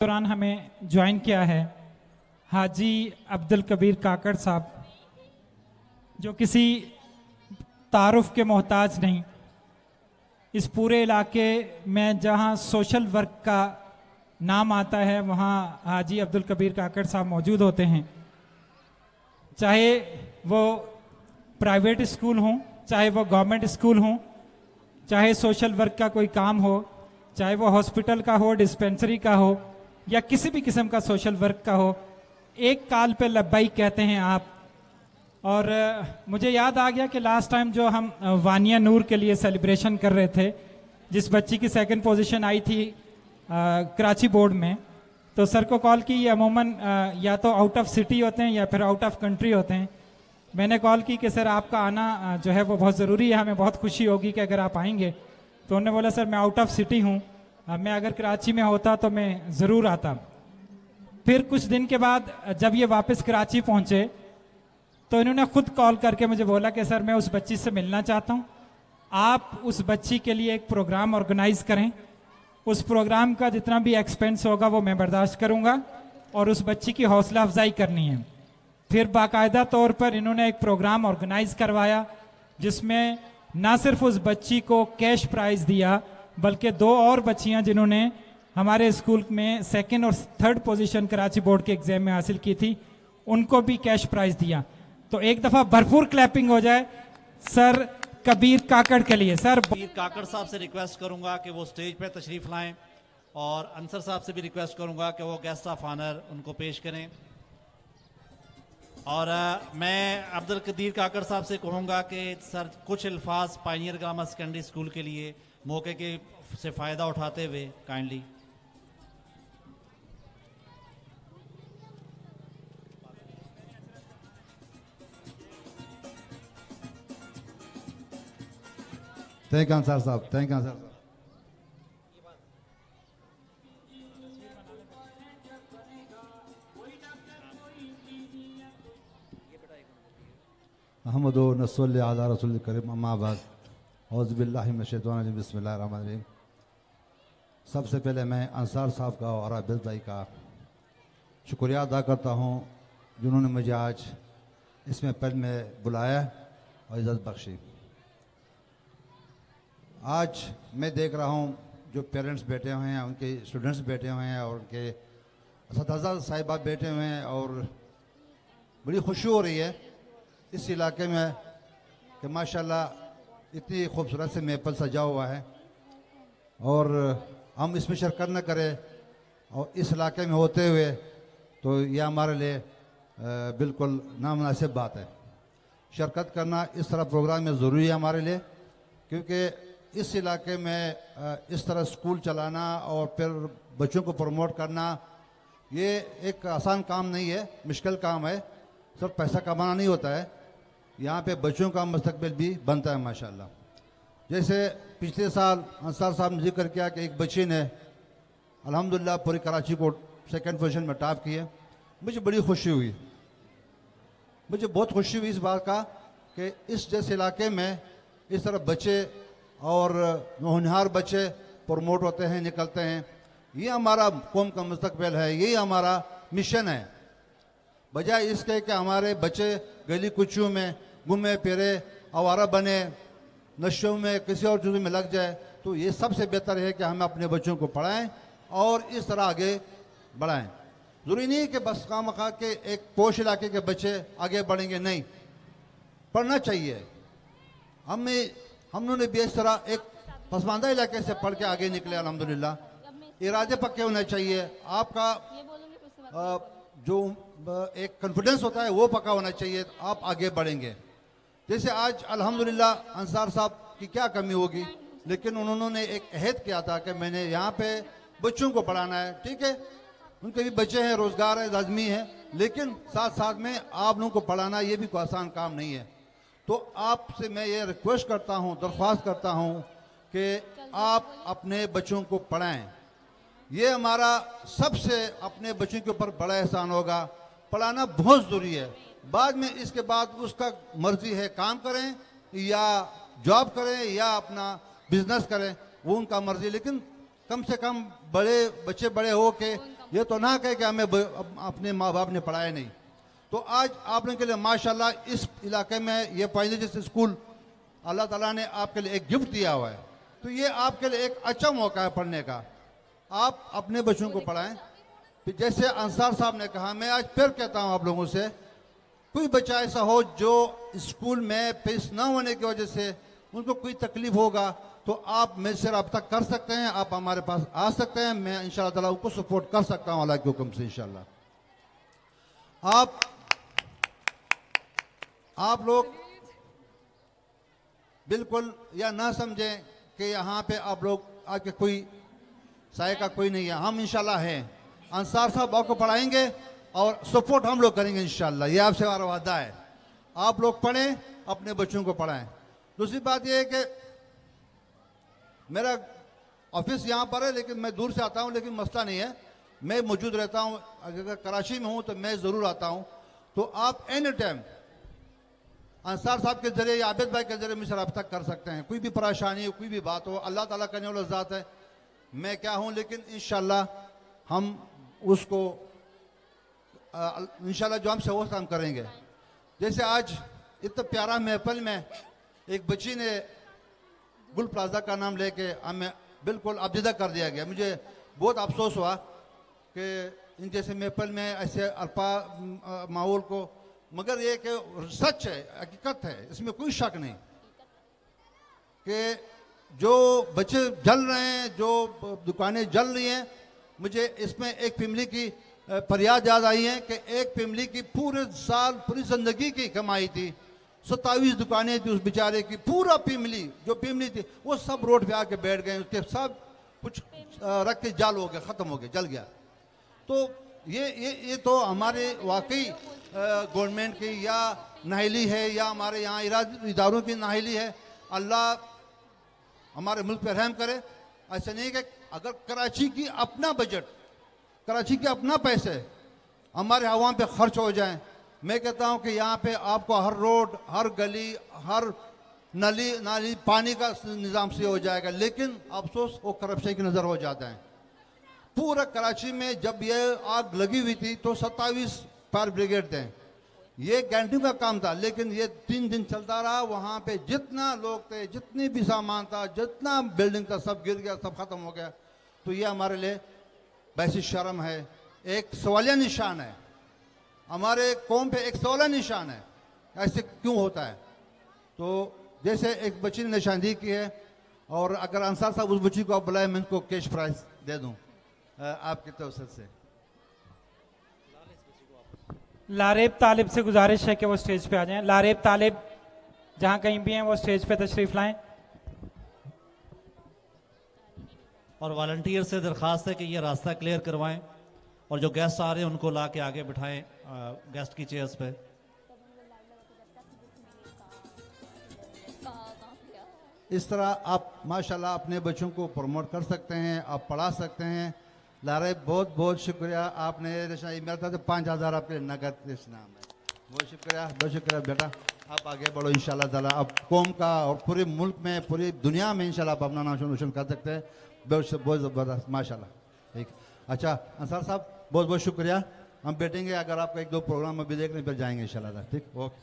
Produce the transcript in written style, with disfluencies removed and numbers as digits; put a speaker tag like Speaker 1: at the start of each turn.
Speaker 1: दौरान हमें ज्वाइन किया है हाजी अब्दुल कबीर काकड़ साहब, जो किसी तारुफ के मोहताज नहीं। इस पूरे इलाके में जहां सोशल वर्क का नाम आता है वहां हाजी अब्दुल कबीर काकड़ साहब मौजूद होते हैं। चाहे वो प्राइवेट स्कूल हों, चाहे वो गवर्नमेंट स्कूल हों, चाहे सोशल वर्क का कोई काम हो, चाहे वो हॉस्पिटल का हो, डिस्पेंसरी का हो, या किसी भी किस्म का सोशल वर्क का हो, एक काल पे लब्बाइक कहते हैं आप। और मुझे याद आ गया कि लास्ट टाइम जो हम वानिया नूर के लिए सेलिब्रेशन कर रहे थे, जिस बच्ची की सेकंड पोजीशन आई थी कराची बोर्ड में, तो सर को कॉल की। ये अमूमन या तो आउट ऑफ सिटी होते हैं या फिर आउट ऑफ कंट्री होते हैं। मैंने कॉल की कि सर आपका आना जो है वो बहुत ज़रूरी है, हमें बहुत खुशी होगी कि अगर आप आएंगे। तो उन्होंने बोला सर मैं आउट ऑफ सिटी हूँ, मैं अगर कराची में होता तो मैं ज़रूर आता। फिर कुछ दिन के बाद जब ये वापस कराची पहुँचे तो इन्होंने खुद कॉल करके मुझे बोला कि सर मैं उस बच्ची से मिलना चाहता हूँ, आप उस बच्ची के लिए एक प्रोग्राम ऑर्गेनाइज करें। उस प्रोग्राम का जितना भी एक्सपेंस होगा वो मैं बर्दाश्त करूँगा और उस बच्ची की हौसला अफजाई करनी है। फिर बाकायदा तौर पर इन्होंने एक प्रोग्राम ऑर्गेनाइज करवाया जिसमें ना सिर्फ उस बच्ची को कैश प्राइज़ दिया, बल्कि दो और बच्चियां जिन्होंने हमारे स्कूल में सेकंड और थर्ड पोजीशन कराची बोर्ड के एग्जाम में हासिल की थी उनको भी कैश प्राइज़ दिया। तो एक दफ़ा भरपूर क्लैपिंग हो जाए सर कबीर काकड़ के लिए। सर
Speaker 2: कबीर काकड़ साहब से रिक्वेस्ट करूंगा कि वो स्टेज पे तशरीफ लाएं और अंसर साहब से भी रिक्वेस्ट करूंगा कि वो गेस्ट ऑफ ऑनर उनको पेश करें। और मैं अब्दुल कबीर काकड़ साहब से कहूंगा कि सर कुछ अल्फाज पायनियर ग्रामर सेकेंडरी स्कूल के लिए मौके के से फ़ायदा उठाते हुए काइंडली।
Speaker 3: थैंक यू अंसार साहब, थैंक यू अंसार साहब। अहमदो नस्ल आला रसूल करीम अम्मा बाद औज़ु बिल्लाहि मिनश शैतानिर रजीम बिस्मिल्लाहिर रहमानिर रहीम। सबसे पहले मैं अंसार साहब का और आबिद भाई का शुक्रिया अदा करता हूँ जिन्होंने मुझे आज इसमें पहले में बुलाया और इज़्ज़त बख्शी। आज मैं देख रहा हूँ जो पेरेंट्स बैठे हुए हैं, उनके स्टूडेंट्स बैठे हुए हैं और उनके असातिज़ा साहिबा बैठे हुए हैं और बड़ी खुशी हो रही है इस इलाके में कि माशाल्लाह इतनी खूबसूरत से महफिल सजा हुआ है और हम इसमें शिरकत न करें और इस इलाके में होते हुए तो यह हमारे लिए बिल्कुल नामुनासिब बात है। शिरकत करना इस तरह प्रोग्राम में ज़रूरी है हमारे लिए, क्योंकि इस इलाके में इस तरह स्कूल चलाना और फिर बच्चों को प्रमोट करना ये एक आसान काम नहीं है, मुश्किल काम है। सिर्फ पैसा कमाना नहीं होता है, यहाँ पे बच्चों का मुस्तकबिल भी बनता है माशाल्लाह। जैसे पिछले साल अंसार साहब ने जिक्र किया कि एक बच्ची ने अल्हम्दुलिल्लाह पूरी कराची को सेकंड पोजीशन में टॉप किए। मुझे बड़ी खुशी हुई, मुझे बहुत खुशी हुई इस बात का कि इस जैसे इलाके में इस तरह बच्चे और होनहार बच्चे प्रमोट होते हैं, निकलते हैं। ये हमारा कौम का मुस्तकबिल है, यही हमारा मिशन है। बजाय इसके कि हमारे बच्चे गली कुचियों में घूमे फिरे, आवारा बने, नशों में किसी और चीज़ों में लग जाए, तो ये सबसे बेहतर है कि हम अपने बच्चों को पढ़ाएं और इस तरह आगे बढ़ाएं। ज़रूरी नहीं है कि बस खामखा के एक पोश इलाके के बच्चे आगे बढ़ेंगे, नहीं, पढ़ना चाहिए। हम लोगों ने भी इस तरह एक पसमानदा इलाके से पढ़ के आगे निकले अल्हम्दुलिल्लाह। इरादे पक्के होने चाहिए, आपका जो एक कॉन्फिडेंस होता है वो पक्का होना चाहिए, आप आगे बढ़ेंगे। जैसे आज अल्हम्दुलिल्लाह अंसार साहब की क्या कमी होगी, लेकिन उन्होंने एक अहद किया था कि मैंने यहाँ पे बच्चों को पढ़ाना है। ठीक है, उनके भी बच्चे हैं, रोज़गार है, लाजमी है, लेकिन साथ साथ में आप लोगों को पढ़ाना ये भी कोई आसान काम नहीं है। तो आपसे मैं ये रिक्वेस्ट करता हूँ, दरख्वास्त करता हूँ कि आप अपने बच्चों को पढ़ाएं। ये हमारा सबसे अपने बच्चों के ऊपर बड़ा एहसान होगा। पढ़ाना बहुत ज़रूरी है। बाद में इसके बाद उसका मर्जी है काम करें या जॉब करें या अपना बिजनेस करें, वो उनका मर्जी, लेकिन कम से कम बच्चे बड़े हो के ये तो ना कहे कि हमें अपने माँ बाप ने पढ़ाया नहीं। तो आज आप लोगों के लिए माशाल्लाह इस इलाके में ये पाइनेजिस स्कूल अल्लाह ताला ने आपके लिए एक गिफ्ट दिया हुआ है, तो ये आपके लिए एक अच्छा मौका है पढ़ने का। आप अपने बच्चों को पढ़ाएं। फिर जैसे अंसार साहब ने कहा, मैं आज फिर कहता हूँ आप लोगों से, कोई बच्चा ऐसा हो जो स्कूल में फीस ना होने की वजह से उनको कोई तकलीफ होगा, तो आप मुझसे रब्ता कर सकते हैं, आप हमारे पास आ सकते हैं। मैं इंशाअल्लाह ताला उनको सपोर्ट कर सकता हूँ अल्लाह के हुक्म से इंशाअल्लाह। आप लोग बिल्कुल या ना समझें कि यहाँ पे आप लोग आके कोई साय का कोई नहीं है, हम इंशाल्लाह हैं। अंसार साहब आपको पढ़ाएंगे और सपोर्ट हम लोग करेंगे इंशाल्लाह, ये आपसे हमारा वादा है। आप लोग पढ़ें, अपने बच्चों को पढ़ाएं। दूसरी बात यह है कि मेरा ऑफिस यहाँ पर है, लेकिन मैं दूर से आता हूँ, लेकिन मसला नहीं है, मैं मौजूद रहता हूँ। अगर कराची में हूँ तो मैं ज़रूर आता हूँ। तो आप एनी टाइम अंसार साहब के जरिए या आबिद भाई के जरिए मुझसे रब्ता कर सकते हैं। कोई भी परेशानी हो, कोई भी बात हो, अल्लाह ताला करने वाला ज़ात है, मैं क्या हूँ, लेकिन इंशाल्लाह हम उसको इंशाल्लाह जो हमसे वो काम करेंगे। जैसे आज इतना प्यारा महफिल में एक बच्ची ने गुल प्लाजा का नाम लेके हमें बिल्कुल अबदिदा कर दिया गया। मुझे बहुत अफसोस हुआ कि इन जैसे महफिल में ऐसे अल्पा माहौल को, मगर ये कि सच है, हकीकत है, इसमें कोई शक नहीं कि जो बच्चे जल रहे हैं, जो दुकानें जल रही हैं, मुझे इसमें एक फैमिली की फरियाद याद आई है कि एक फैमिली की पूरे साल पूरी जिंदगी की कमाई थी, 27 दुकानें थी उस बेचारे की, पूरा फैमिली जो फैमिली थी वो सब रोड पे आके बैठ गए, उसके सब कुछ रख के जल हो गया, ख़त्म हो गया, जल गया। तो ये तो हमारे वाकई गवर्नमेंट की या नाहिली है या हमारे यहाँ इदारों की नाहिली है। अल्लाह हमारे मुल्क पे रहम करे। ऐसा नहीं कि अगर कराची की अपना बजट, कराची के अपना पैसे हमारे हवा पे खर्च हो जाएं, मैं कहता हूं कि यहाँ पे आपको हर रोड, हर गली, हर नाली पानी का निज़ाम से हो जाएगा, लेकिन अफसोस वो करप्शन की नज़र हो जाता है। पूरा कराची में जब ये आग लगी हुई थी तो 27 फायर ब्रिगेड थे, ये गारंटी का काम था, लेकिन ये 3 दिन चलता रहा। वहाँ पे जितना लोग थे, जितनी भी सामान था, जितना बिल्डिंग था, सब गिर गया, सब खत्म हो गया। तो ये हमारे लिए वैसी शर्म है, एक सवालिया निशान है, हमारे कौम पे एक सवालिया निशान है, ऐसे क्यों होता है। तो जैसे एक बच्ची ने निशानदेही की है, और अगर अंसार साहब उस बच्ची को आप बुलाए, मैं उनको कैश प्राइज दे दूं आपकी तरफ से।
Speaker 1: लारेब तालिब से गुजारिश है कि वो स्टेज पे आ जाएं। लारेब तालिब जहां कहीं भी हैं वो स्टेज पे तशरीफ लाएं।
Speaker 2: और वॉलंटियर से दरख्वास्त है कि ये रास्ता क्लियर करवाएं, और जो गेस्ट आ रहे हैं उनको ला के आगे बिठाएं गेस्ट की चेयर्स पे।
Speaker 3: इस तरह आप माशाल्लाह अपने बच्चों को प्रमोट कर सकते हैं, आप पढ़ा सकते हैं। लारे बहुत बहुत शुक्रिया, आपने मेरा था तो 5000 आपके नगद नाम है। बहुत शुक्रिया बेटा, आप आगे बढ़ो इंशाल्लाह ताला। आप कौम का और पूरे मुल्क में, पूरी दुनिया में इंशाल्लाह आप अपना नाम रोशन कर सकते हैं। बहुत ज़बरदस्त माशाल्लाह। ठीक, अच्छा अंसार साहब बहुत बहुत शुक्रिया। हम बैठेंगे, अगर आपका 1-2 प्रोग्राम अभी देखने पर जाएंगे इंशाल्लाह। ठीक, ओके।